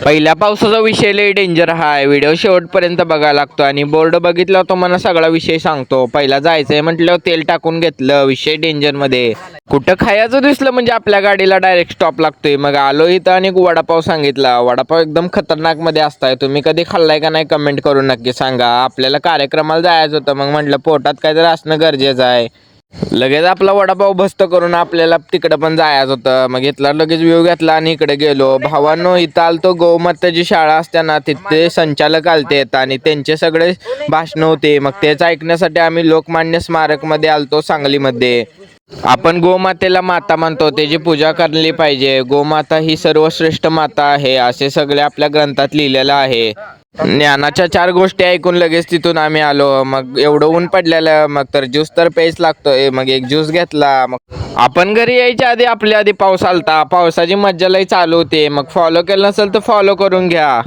पहिल्या पावसाचा विषय लय डेंजर हाय. व्हिडिओ शेवटपर्यंत बघायला लागतो आणि बोर्ड बघितला तो मला सगळा विषय सांगतो. पहिला जायचंय म्हटलं तेल टाकून घेतलं, विषय डेंजर मध्ये. कुठं खायचं दिसलं म्हणजे आपल्या गाडीला डायरेक्ट स्टॉप लागतोय. मग आलो इथं आणि वडापाव सांगितला. वडापाव एकदम खतरनाक मध्ये असताय. तुम्ही कधी खाल्लाय का नाही कमेंट करून नक्की सांगा. आपल्याला कार्यक्रमाला जायचं होतं, मग म्हटलं पोटात काहीतरी असणं गरजेचं आहे. लगेच आपला वडापाव बस्त करून आपल्याला तिकडे पण जायचं होतं. मग इथला लगेच व्ह्यू घेतला आणि इकडे गेलो. भावांनो इथं आलतो गोमाताची शाळा असते ना, तिथे संचालक आलते आणि त्यांचे सगळे भाषण होते. मग तेच ऐकण्यासाठी आम्ही लोकमान्य स्मारक मध्ये आलतो सांगलीमध्ये. आपण गोमातेला माता मानतो, त्याची पूजा करली पाहिजे. गोमाता ही सर्वश्रेष्ठ माता आहे असे सगळे आपल्या ग्रंथात लिहिलेलं आहे. ज्ञानाच्या 4 गोष्टी ऐकून लगेच तिथून आम्ही आलो. मग एवढं ऊन पडलेलं, मग तर ज्यूस तर प्यायच लागतोय. मग एक ज्यूस घेतला. मग आपण घरी यायच्या आधी आपल्या आधी पाऊस आलता. पावसाची मज्जा लय चालू होते. मग फॉलो केलं नसेल तर फॉलो करून घ्या.